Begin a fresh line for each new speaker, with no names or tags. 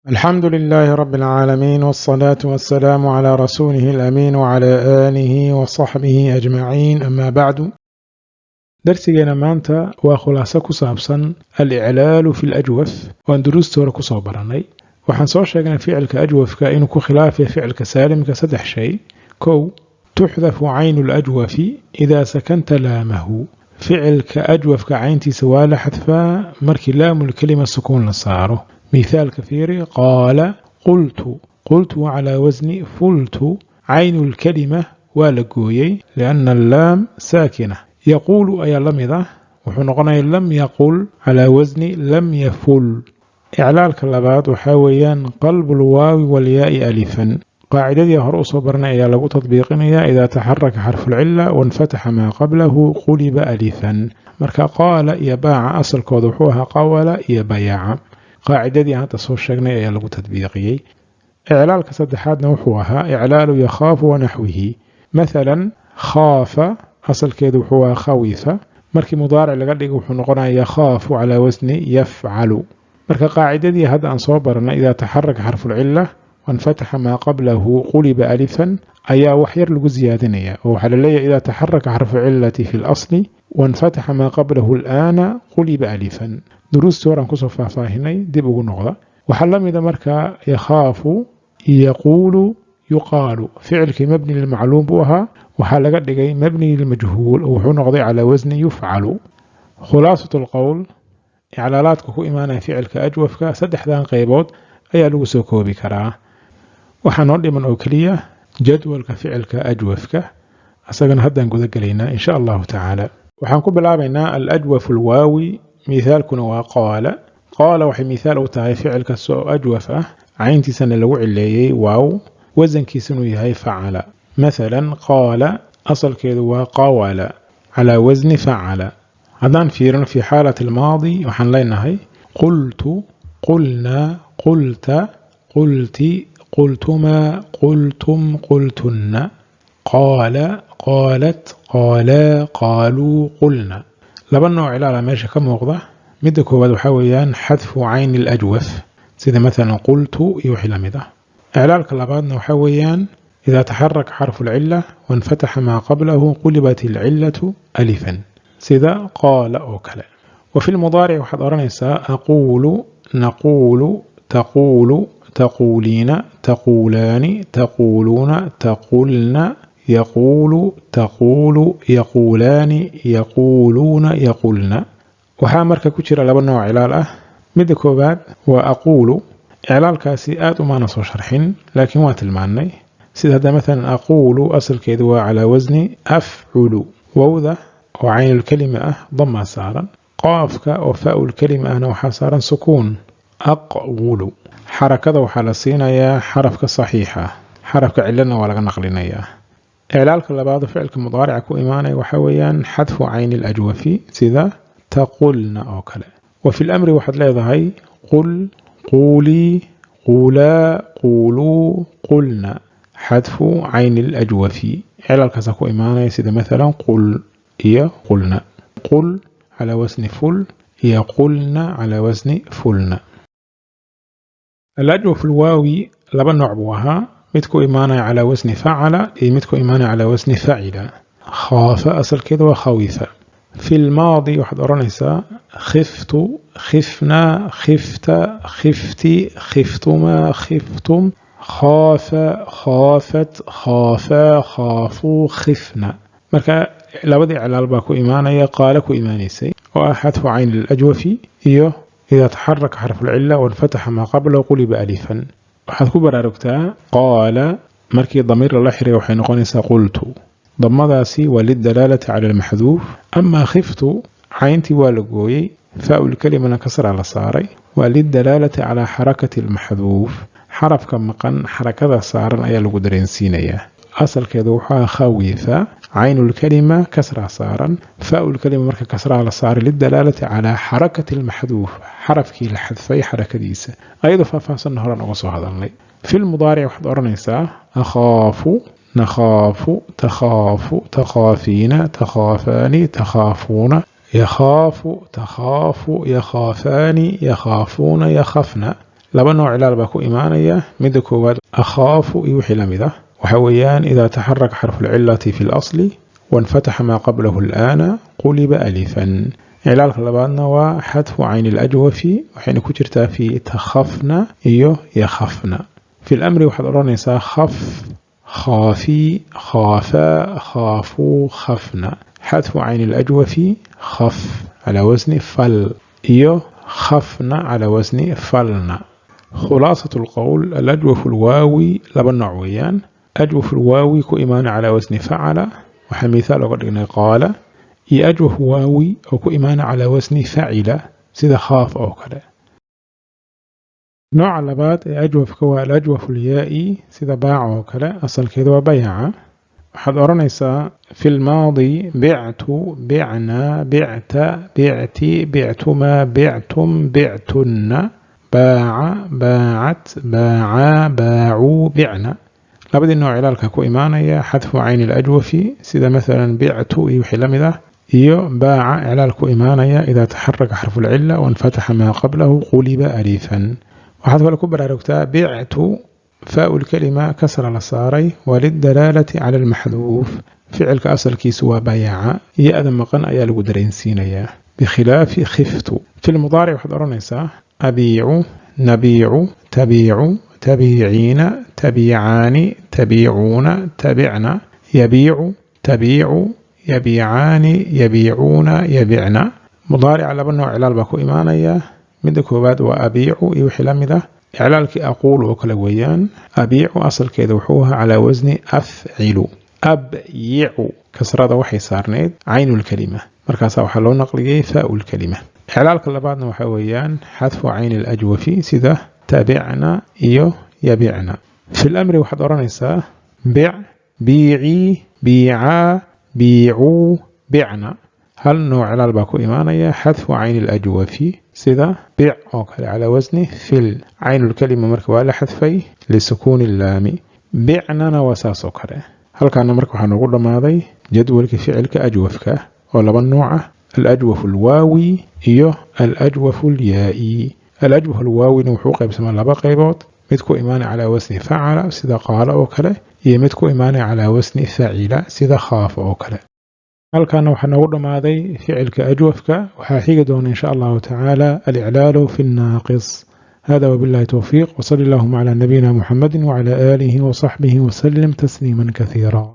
الحمد لله رب العالمين، والصلاة والسلام على رسوله الأمين وعلى آله وصحبه أجمعين. أما بعد، درسنا maanta waa khulaaso ku saabsan al-iclaalu fi al-ajwaf waan duruusta hore ku soo baranay. waxaan soo sheegnay ficilka ajwafka inuu ku khilaafay ficilka saalimka saddex shay. kow, tuxdafu caynu al-ajwafi idaa sakanta laamahu. ficilka ajwafka cayntiisa waa la xadfaa markii laamul kelima sukuun la saaro. مثال كثير قال قلت على وزن فلت. عين الكلمة والقوي لأن اللام ساكنة. يقول أي لمضة وحنقنا لم يقل على وزن لم يفل. إعلال كلابات وحاويان قلب الواو والياء ألفا. قاعدة يهرؤ صبرنا إلى لغو تطبيقنا إذا تحرك حرف العلة وانفتح ما قبله قلب ألفا. مركا قال يباع أصل كوضحوها قول يبيع. قاعدتي هذا soo sheegnay ayaa lagu tadbiiqiyay. iclaalka saddexaadna wuxuu ahaa iclaalu yakhaafu wa naxwihi. مثلا khaafa asalkeedu wuxuu ahaa khawifa, markii mudaaric laga dhigo wuxuu noqonayaa yakhaafu calaa wasni yafcalu. marka qaacidadii hadda aan soo baranay idaa taxaraka xarfu lcila wanfataxa maa qablahu quliba alifan ayaa wax yar lagu ziyaadinaya oo waxaa la leeyahay idaa taxaraka xarfu cilati fi lasli wanfataxa maa qablahu alaana quliba alifan. duruustii horaan kusoo faahfaahinay dib ugu noqda. waxaa la mida markaa yakhaafu yaquulu yuqaalu. ficilkii mabni lilmacluum buu ahaa, waxaa laga dhigay mabni lilmajhuul oo wuxuu noqday calaa wasni yufcalu. khulaasat alqowl, iclaalaadka ku imaanaya ficilka ajwafka saddexdan qaybood ayaa lagu soo koobi karaa. waxaa noo dhiman oo keliya jadwalka ficilka ajwafka, asagana haddaan guda gelaynaa insha allahu tacaala. waxaan ku bilaabaynaa alajwafu alwaawi. مثالكنا وقال. قال وحي مثال أوتاي فعل كسو أجوف عينتي سنة لو عليي واو وزن كيسنو يهي فعل. مثلا قال أصل كيدو وقاول على وزن فعل. هذان فيرن في حالة الماضي وحن لينهي قلت قلنا قلت قلتي قلتما قلتم قلتن قال قالت قالا قالوا قلنا. laba nooc cilaala meesha ka muuqda. midda koowaad waxaa weeyaan xadfu cayni alajwaf sida maalan qultu iyo wixii la mid ah. iclaalka labaadna waxaa weeyaan idaa taxaraka xarfu alcila wanfataxa maa qablahu qulibat alcilatu alifan sida qaala oo kale. wafi lmudaaric waxaad odhanaysaa aquulu naquulu taquulu taquuliina taquulaani taquuluuna taqulna يقول تقول يقولان يقولون يقولن. waxaa marka ku jira laba nooc cilaal ah. midda koobaad waa aquulu. iclaalkaasi aad umaana soo sharxin laakiin waa tilmaannay. sida hadda maalan aquulu asalkeedu waa calaa wasni afculu. wowda oo caynulkelima ah damaa saaran. qaafka oo faaulkelima ahna waxaa saaran sukuun aqwulu. xarakada waxaa la siinayaa xarafka saxiixa, xarafka cilana waa laga naqlinayaa. إعلالك لبعض فعل كمضارع كو إيماني وحويان حذف عين الأجوف سذا تقولنا أو كلا. وفي الأمر واحد لا يضهي قل قولي قولا قولوا قلنا حذف عين الأجوف. إعلالك سكو إيماني سذا مثلا قل إيا قلنا. قل على وزن فل يقولنا على وزن فلنا. الأجوف الواوي لبن نعبوها midku imaanaya calaa wasni facala iyo midku imaanaya calaa wasni facila. khaafa asalkeeda waa khawifa. fi lmaadi waxaad odhanaysaa khiftu khifnaa khifta khifti khiftumaa khiftum khaafa khaafat khaafaa khaafuu khifna. marka labadii iclaal baa ku imaanaya qaala ku imaanaysay oo ah xadfu cayn alajwafi iyo idaa taxaraka xarfu lcila wanfataxa maa qablahu quliba alifan. waxaad ku baraarugtaa qaala markii damiir lala xiray waxay noqonaysaa qultu. damadaasi waa lidalaalati cala almaxduuf. amaa khiftu cayntii waa la gooyey faaul kelimana kasra la saaray waa lidalaalati calaa xarakati almaxduuf. xarafka maqan xarakada saaran ayaa lagu dareensiinayaa. asalkeedu waxaa khawifa caynulkelima kasra saaran faaul kelima marka kasraa la saaray lidalaalati calaa xarakati almaxduuf, xarafkii la xadfay xarakadiisa. ayadoo faahfaahsanna horan uga soo hadalnay. fi lmudaaric waxaad odhanaysaa akhaafu nakhaafu takhaafu takhaafiina takhaafaani takhaafuuna yakhaafu takhaafu yakhaafaani yakhaafuuna yakhafna. لبا نوع علال باكو إيمانية مد كواد أخاف يوحي لمده وحويان إذا تحرك حرف العلة في الأصل وانفتح ما قبله الآن قلب ألفا. علال لبادنا وحذف عين الأجوف وحين كترتا في تخفنا يخفنا. في الأمر وحد رانيسا خف خافي خافا خافوا خفنا. حذف عين الأجوف خف على وزن فل خفنا على وزن فلنا. خلاصة القول الأجوف الواوي لبن نوعيان. أجوف الواوي كإيمان على وزن فعل وحمثال قد قال أجوف واوي أو كإيمان على وزن فعل سيدا خاف أو كذا. نوع لبات أجوف كوا الأجوف اليائي سيدا باع أو كذا أصل كذا بيع. حد أرنيسا في الماضي بعت بعنا بعت بعتي بعتما بعتم بعتن باع باعت باعا باعوا بعنا. لابد أنه علالك كو إيمانية حذف عين الأجوف سيدا مثلا بعت يوحي لمده باع علالك إيمانية إذا تحرك حرف العلة وانفتح ما قبله قلب أليفا. وحذف الكبرى ركتا بعت فاء الكلمة كسر لصاري وللدلالة على المحذوف فعل كأصل كيسوا بيع يأذن مقن أيا لقدرين سينيا بخلاف خفت. في المضارع وحضر نساء أبيع نبيع تبيع تبيعين تبيعان تبيعون تبعنا يبيع تبيع يبيعان يبيعون يبيعنا. مضارع على بنو علال باكو إيمانية مدك وباد وأبيع يوحي لمده إعلالك أقول وكلويان أبيع أصل كيدوحوها على وزن أفعل أبيع كسرة وحي صارنيد عين الكلمة مركزها وحلو نقلي فاء الكلمة. إعلالك لبعضنا وحويان حذف عين الأجوف سيده تبعنا يبيعنا. في الأمر وحضر نساء بيع بيعي بيعا بيعوا بعنا. هل نوع علال باكو إيمانية حذف عين الأجوف سيدا بيع أوكل على وزن فل عين الكلمة مركبة على حذفي لسكون اللام بعنا وساس أوكل. هل كان مركب حنقول ماذا جدول كفعلك أجوفك ولا بالنوع الأجوف الواوي الأجوف اليائي. الأجوف الواوي نوحوق بسم الله باقيبوت متكو إيمان على وزن فعل سيدا قال أوكل يمتكو إيمان على وزن فعل سيدا خاف أوكل. هل كان وحنقول ماذا فعلك أجوفك وحاحيق دون إن شاء الله تعالى الإعلال في الناقص. هذا وبالله توفيق وصلى اللهم على نبينا محمد وعلى آله وصحبه وسلم تسليما كثيرا.